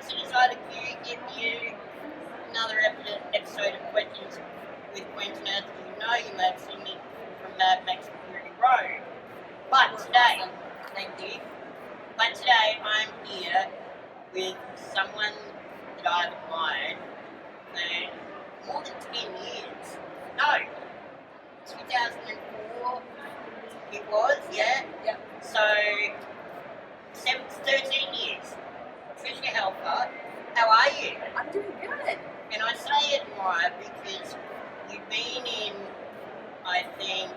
so decided to give you another episode of Questions with Quentin. As you know, you may have seen me from Mad Max Fury Road. But today, thank you. But today I'm here with someone that I've admired for more than 10 years. No, 2004 it was, yeah? Yep. So, 13 years. Tricia Helfer, how are you? I'm doing good. And I say admire because you've been in, I think,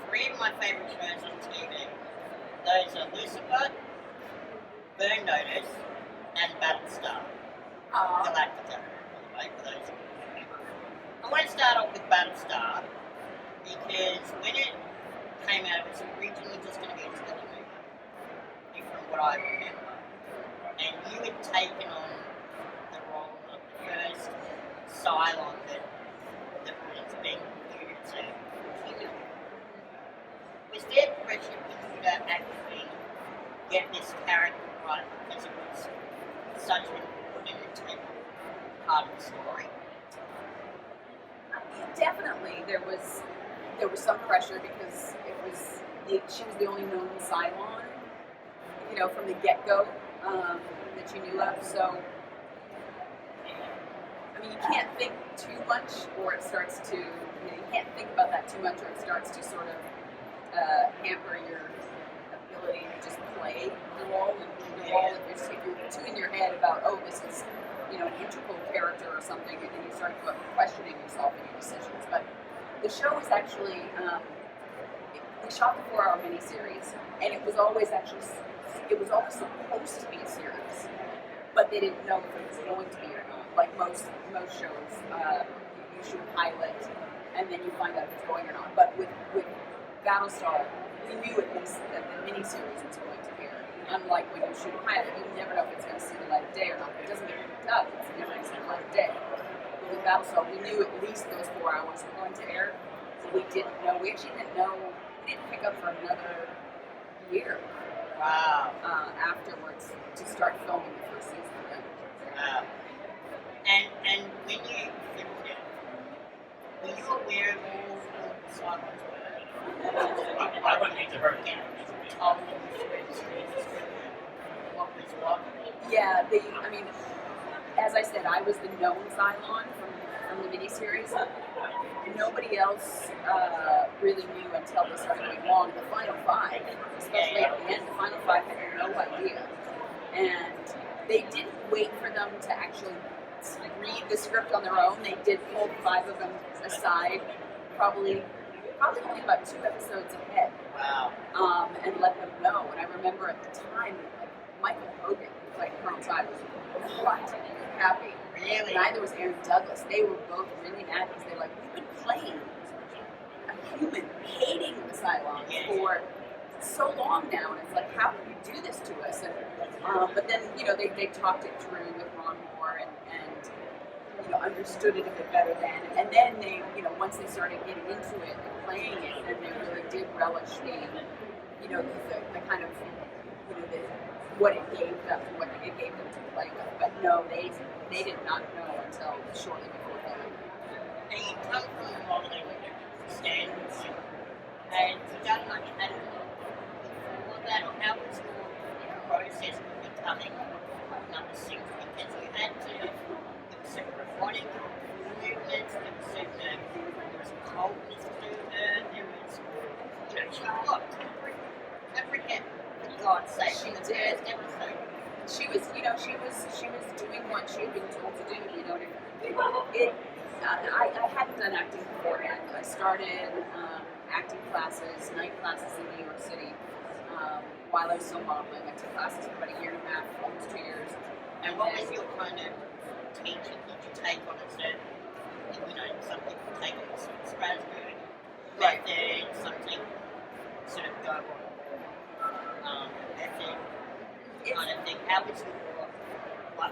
3 of my favourite shows on TV. Those are Lucifer, Burn Notice, and Battlestar Galactica. Anyway, for those of you. I want to start off with Battlestar because when it came out, it was originally just going to be a telemovie, from what I remember. And you had taken on the role of the first Cylon that was being computed to human. Was there pressure for you to actually get this character right because it was such an important and integral part of the story? Definitely, there was some pressure because she was the only known Cylon, from the get-go that you knew of. So, I mean, you can't think too much, or it starts to. You can't think about that too much, or it starts to sort of hamper your ability to just play the role. And the role, if you're too in your head about, this is, an integral character or something, and then you start questioning yourself and your decisions. But the show was actually, we shot the 4-hour miniseries, and it was always supposed to be a series, but they didn't know if it was going to be or not. Like most shows, you shoot a pilot, and then you find out if it's going or not. But with Battlestar, we knew at least that the miniseries was going to air. Unlike when you shoot a pilot, you never know if it's going to see the light of day or not. It doesn't mean it does, it's never going to see the light of day. But with Battlestar, we knew at least those 4 hours were going to air. So we actually didn't know, we didn't pick up for another year. Wow. Afterwards to start filming the first season again. Wow. And when you filmed it, were you aware of all the Cylons were? I wouldn't need to hurt again. What was what? Yeah, as I said, I was the known Cylon from the miniseries. Nobody else really knew until they started going along. The final 5, especially at the end, the final 5 had no idea. And they didn't wait for them to actually read the script on their own. They did pull 5 of them aside, probably only about 2 episodes ahead. Wow. And let them know. And I remember at the time, Michael Hogan, Colonel Ty, was hot and happy. Really? Neither was Aaron Douglas. They were both really mad because they're like, we've been playing a human hating the Cylons for so long now, and it's like, how can you do this to us? And but then they talked it through with Ron Moore and understood it a bit better then. And then they once they started getting into it and playing it, then they really did relish the kind of what it gave them to play with. But no, they did not know until shortly before filming. And you come from the modeling standards, and you've done much editing before that, or how was your process of becoming number 6? Because you had to, there was certain robotic movements, there was coldness to her, there was, she looked every head. God sake, she did. Everything. She was doing what she had been told to do. I hadn't done acting beforehand. I started acting classes, night classes in New York City while I was still modeling. I took classes for about a year and a half, almost 2 years. And what was your kind of teaching? Did you take on a certain, some people take on a certain Strasbourg method, something sort of go on method kind of thing? How was your,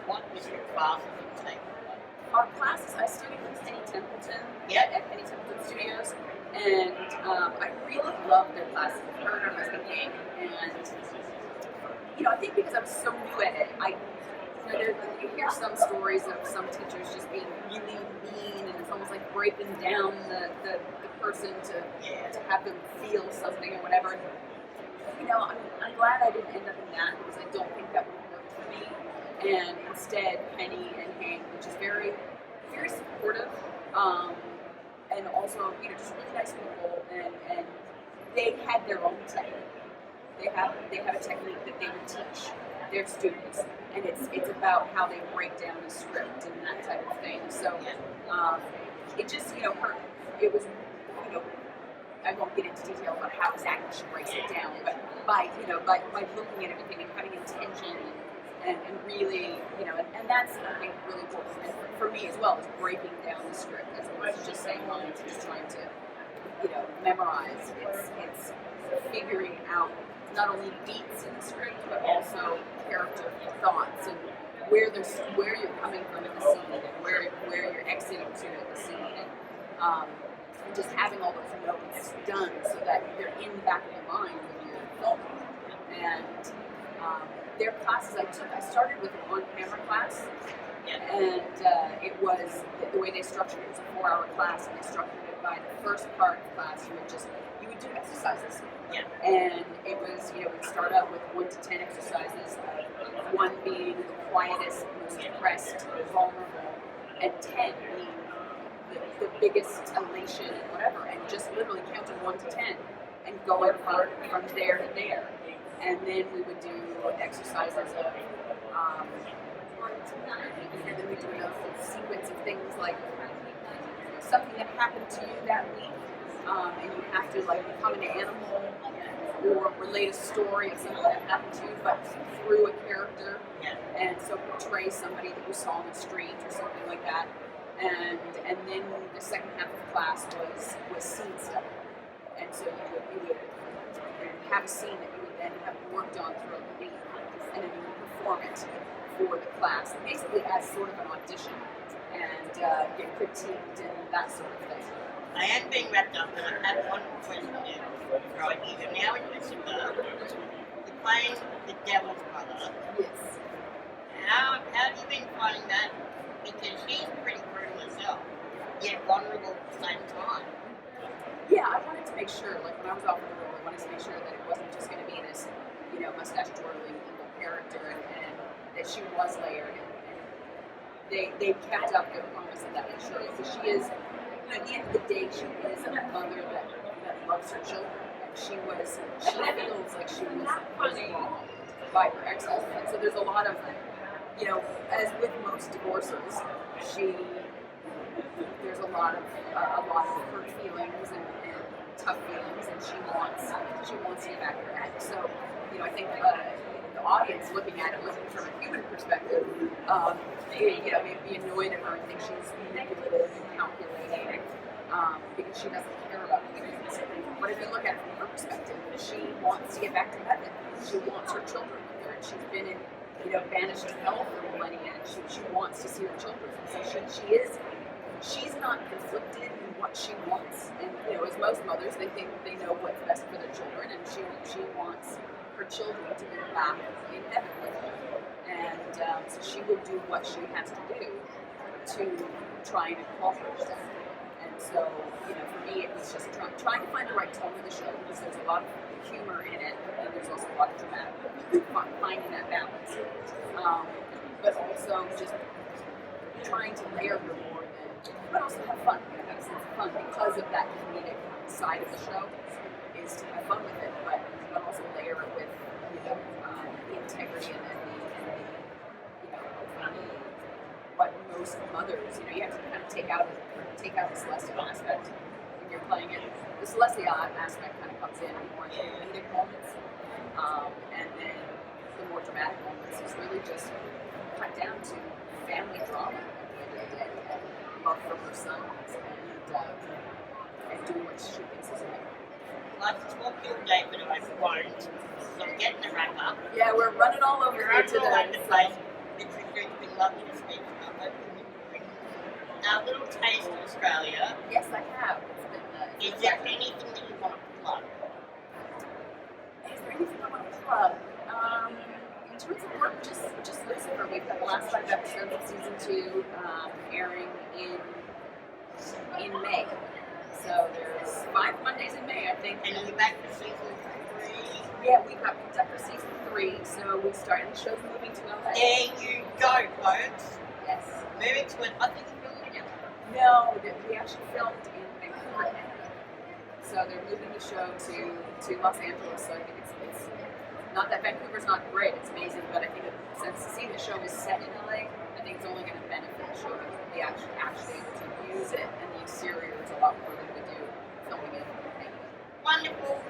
what was your classes you take? Our classes, I studied with Penny Templeton at Penny Templeton Studios, and I really loved their classes with her husband Yang. And I think because I was so new at it, I you hear some stories of some teachers just being really mean, and it's almost like breaking down the person to have them feel something or whatever. You know, I'm glad I didn't end up in that, because I don't think that would have worked for me. And instead, Penny and Hank, which is very, very supportive, and also, you know, just really nice people, and they had their own technique. They have a technique that they would teach their students, and it's about how they break down the script and that type of thing. So it just, you know, it was, you know, I won't get into detail about how exactly she breaks it down, but by looking at everything and having intention and really, you know, and that's, I think, really important. And for me as well, is breaking down the script as opposed to just saying lines and just trying to, you know, memorize. It's figuring out not only beats in the script, but also character thoughts and where you're coming from in the scene and where you're exiting to in the scene, and just having all those notes done so that they're in the back of your mind when you're filming. And their classes I took, I started with an on-camera class, and it was the way they structured it was a 4-hour class, and they structured it by the first part of the class you would do exercises. And it was, you know, we'd start out with 1 to 10 exercises, 1 being the quietest, most depressed, vulnerable, and 10 being the biggest elation and whatever, and just literally counting 1 to 10 and going from there to there. And then we would do exercises of, and then we do a full sequence of things like something that happened to you that week, and you have to like become an animal or relate a story of something that happened to you, but through a character, and so portray somebody that you saw on the street or something like that. And then the second half of the class was scene study, and so you would have a scene that you would then have worked on throughout the week, and then you would perform it for the class, basically as sort of an audition, and get critiqued and that sort of thing. I am being wrapped up, and I have one question. Right, you're now in Lucifer. You're playing the devil's brother. Yes. How have you been finding that? Because she's pretty brutal herself, yet vulnerable at the same time. Yeah, I wanted to make sure, like when I was offered the role, I wanted to make sure that it wasn't just going to be this, you know, mustache twirling evil character, and that she was layered, and they kept up their promise of that, sure, because she is, you know, at the end of the day, she is a mother that loves her children, and she feels like she was wronged by her ex-husband. So there's a lot of, you know, as with most divorces, there's a lot of hurt feelings and tough feelings, and she wants to get back her ex. So, you know, I think the audience looking at it, looking from a human perspective, may be annoyed at her and think she's manipulative and calculating, because she doesn't care about humans. But if you look at it from her perspective, she wants to get back to heaven. She wants her children with her, and she's been in, you know, banished to hell for millennia, and she wants to see her children. And so she's not conflicted in what she wants. And, you know, as most mothers, they think they know what's best for their children, and she wants her children to be back in heaven with her. And so she will do what she has to do to try and accomplish that. And so, you know, for me, it was just trying to find the right tone of the show, because there's a lot of humor in it, and there's also a lot of dramatic, finding that balance. But also just trying to layer her more but also have fun, have a sense of fun, because of that comedic side of the show, is to have fun with it, but also layer it with, you know, the integrity and what most mothers, you know, you have to kind of take out the celestial aspect when you're playing it. The celestial aspect kind of comes in more in the comedic moments, and then the more dramatic moments is really just cut down to family drama and love for her sons, and doing what she thinks is right. I'd talk to you today, but I won't. So I'm getting the wrap up. Yeah, we're running all over here today. All over the place. It's been lovely to speak to you. Our little taste of Australia. Yes, I have. Is there anything that you want to plug? Is there anything I want to plug? In terms of work, just Lucifer. We've got the last 5 episodes of season 2, airing in May. So there's 5 Mondays in May, I think. And you're back for season 3. Yeah, we got picked up for season 3, so we started the show's moving to LA. There you go, folks. Yes. Moving to an, I think it's filming in LA. No, we actually filmed in Vancouver. So they're moving the show to Los Angeles. So I think it's not that Vancouver's not great, it's amazing, but I think since seeing the show is set in LA, I think it's only going to benefit the show because they actually able to use it, and the exterior is a lot more than we do filming it. Wonderful.